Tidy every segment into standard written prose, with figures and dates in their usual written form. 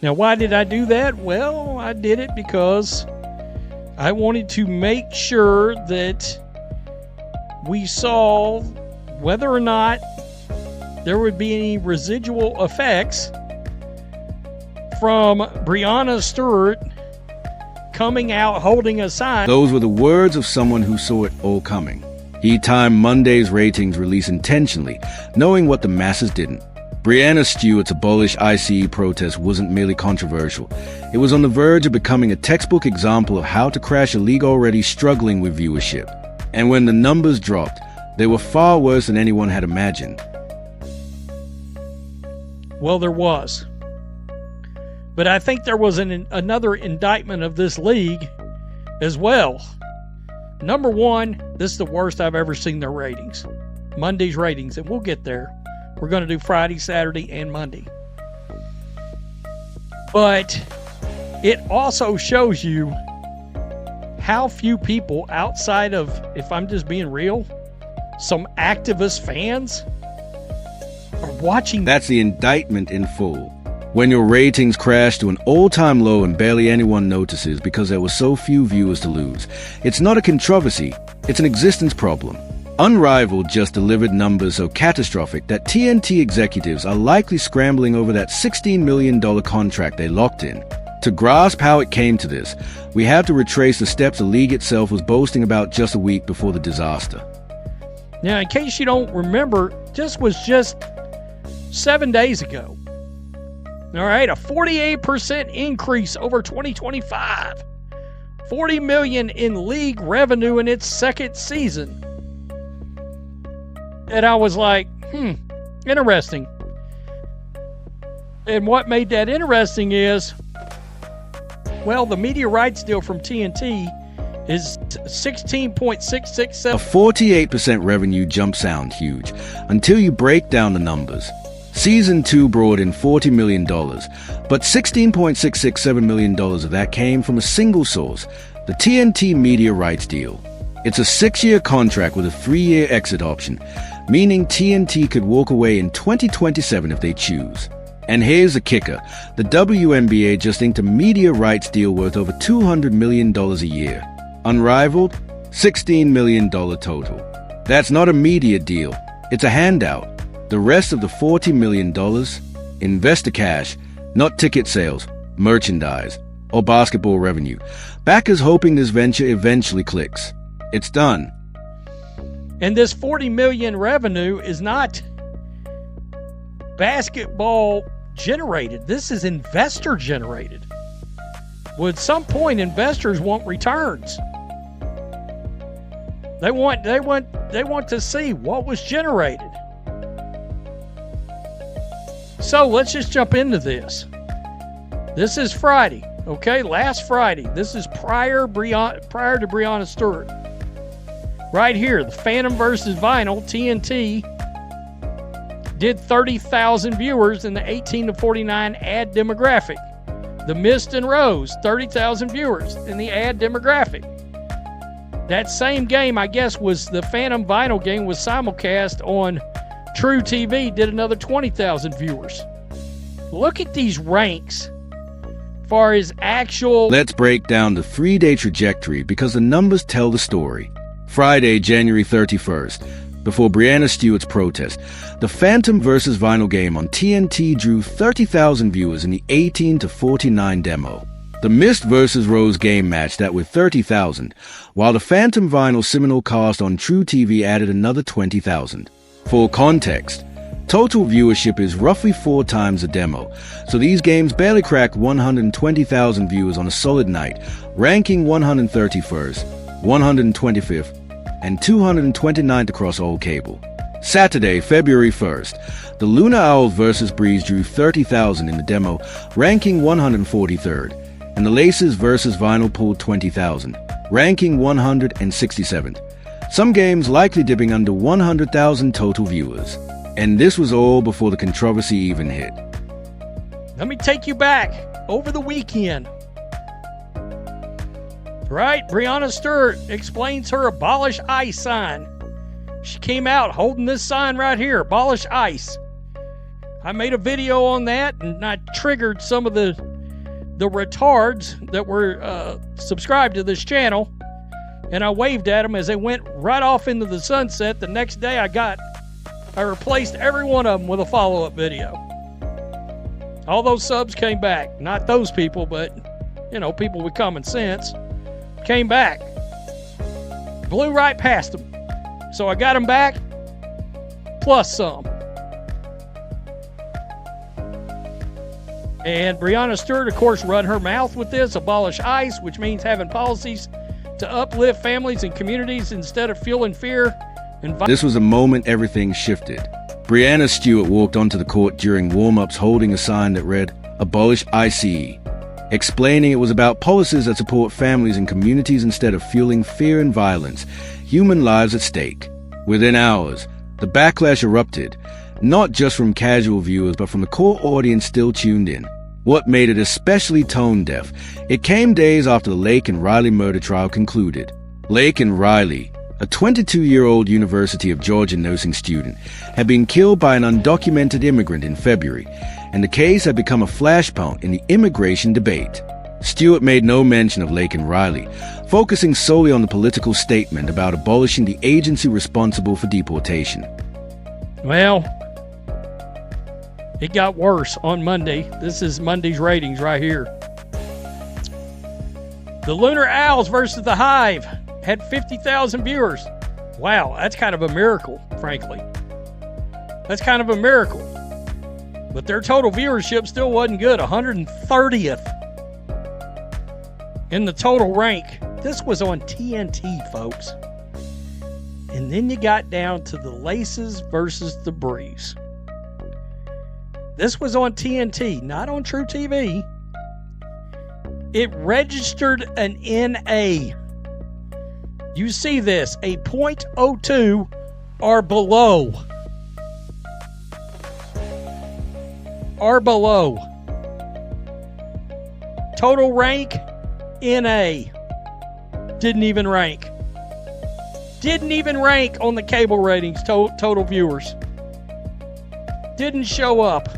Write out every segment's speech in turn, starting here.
Now, why did I do that? Well, I did it because I wanted to make sure that we saw whether or not there would be any residual effects from Breanna Stewart coming out holding a sign. Those were the words of someone who saw it all coming. He timed Monday's ratings release intentionally, knowing what the masses didn't. Breanna Stewart's abolish ICE protest wasn't merely controversial. It was on the verge of becoming a textbook example of how to crash a league already struggling with viewership. And when the numbers dropped, they were far worse than anyone had imagined. Well, there was. But I think there was another indictment of this league as well. Number one, this is the worst I've ever seen their ratings. Monday's ratings, and we'll get there. We're going to do Friday, Saturday, and Monday. But it also shows you how few people outside of, if I'm just being real, some activist fans are watching. That's the indictment in full. When your ratings crash to an all-time low and barely anyone notices because there were so few viewers to lose, it's not a controversy, it's an existence problem. Unrivaled just delivered numbers so catastrophic that TNT executives are likely scrambling over that $16 million contract they locked in. To grasp how it came to this, we have to retrace the steps the league itself was boasting about just a week before the disaster. Now, in case you don't remember, this was just 7 days ago. All right, a 48% increase over 2025. $40 million in league revenue in its second season. And I was like, interesting. And what made that interesting is, well, the media rights deal from TNT is 16.667. A 48% revenue jump sounds huge until you break down the numbers. Season 2 brought in $40 million, but $16.667 million of that came from a single source, the TNT media rights deal. It's a 6-year contract with a 3-year exit option, meaning TNT could walk away in 2027 if they choose. And here's the kicker. The Wnba just inked a media rights deal worth over $200 million a year. Unrivaled, $16 million total. That's not a media deal. It's a handout. The rest of the $40 million, investor cash, not ticket sales, merchandise, or basketball revenue. Backers hoping this venture eventually clicks. It's done. And this $40 million revenue is not basketball generated. This is investor generated. Well, at some point, investors want returns. They want to see what was generated. So let's just jump into this. This is Friday, okay? Last Friday. This is prior to Breanna Stewart. Right here, the Phantom versus Vinyl, TNT, did 30,000 viewers in the 18 to 49 ad demographic. The Mist and Rose, 30,000 viewers in the ad demographic. That same game, I guess, was the Phantom Vinyl game, was simulcast on True TV, did another 20,000 viewers. Look at these ranks far as actual. Let's break down the 3-day trajectory because the numbers tell the story. Friday, January 31st, before Breanna Stewart's protest, the Phantom vs. Vinyl game on TNT drew 30,000 viewers in the 18 to 49 demo. The Mist vs. Rose game matched that with 30,000, while the Phantom Vinyl Seminole cast on True TV added another 20,000. For context, total viewership is roughly 4 times the demo, so these games barely cracked 120,000 viewers on a solid night, ranking 131st, 125th, and 229th across all cable. Saturday, February 1st, the Luna Owls vs. Breeze drew 30,000 in the demo, ranking 143rd, and the Laces vs. Vinyl pulled 20,000, ranking 167th. Some games likely dipping under 100,000 total viewers. And this was all before the controversy even hit. Let me take you back over the weekend. Right? Breanna Stewart explains her abolish ICE sign. She came out holding this sign right here, abolish ICE. I made a video on that and I triggered some of the the retards that were subscribed to this channel, and I waved at them as they went right off into the sunset. The next day I replaced every one of them with a follow-up video. All those subs came back. Not those people, but, you know, people with common sense came back. Blew right past them. So I got them back, plus some. And Breanna Stewart, of course, run her mouth with this. Abolish ICE, which means having policies to uplift families and communities instead of fueling fear. This was a moment everything shifted. Breanna Stewart walked onto the court during warm-ups holding a sign that read, "Abolish ICE," explaining it was about policies that support families and communities instead of fueling fear and violence, human lives at stake. Within hours, the backlash erupted, not just from casual viewers but from the core audience still tuned in. What made it especially tone-deaf, it came days after the Lake and Riley murder trial concluded. Lake and Riley, a 22-year-old University of Georgia nursing student, had been killed by an undocumented immigrant in February, and the case had become a flashpoint in the immigration debate. Stewart made no mention of Lake and Riley, focusing solely on the political statement about abolishing the agency responsible for deportation. Well, it got worse on Monday. This is Monday's ratings right here. The Lunar Owls versus the Hive had 50,000 viewers. Wow, that's kind of a miracle, frankly. That's kind of a miracle. But their total viewership still wasn't good. 130th in the total rank. This was on TNT, folks. And then you got down to the Laces versus the Breeze. This was on TNT, not on True TV. It registered an NA. You see this, a .02 or below. Or below. Total rank, NA. Didn't even rank. Didn't even rank on the cable ratings, total viewers. Didn't show up.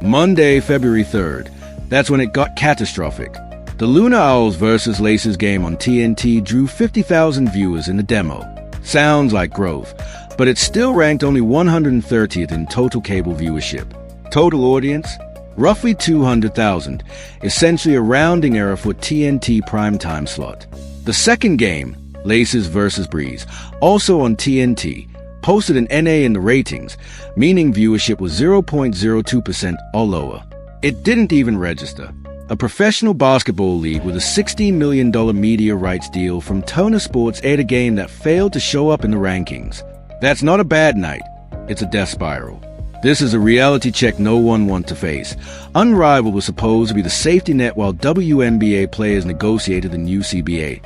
Monday, February 3rd. That's when it got catastrophic. The Lunar Owls vs. Laces game on TNT drew 50,000 viewers in the demo. Sounds like growth, but it still ranked only 130th in total cable viewership. Total audience? Roughly 200,000, essentially a rounding error for TNT primetime slot. The second game, Laces vs. Breeze, also on TNT, posted an NA in the ratings, meaning viewership was 0.02% or lower. It didn't even register. A professional basketball league with a $16 million media rights deal from Toner Sports aired a game that failed to show up in the rankings. That's not a bad night, it's a death spiral. This is a reality check no one wants to face. Unrivaled was supposed to be the safety net while Wnba players negotiated the new CBA,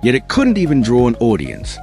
yet it couldn't even draw an audience.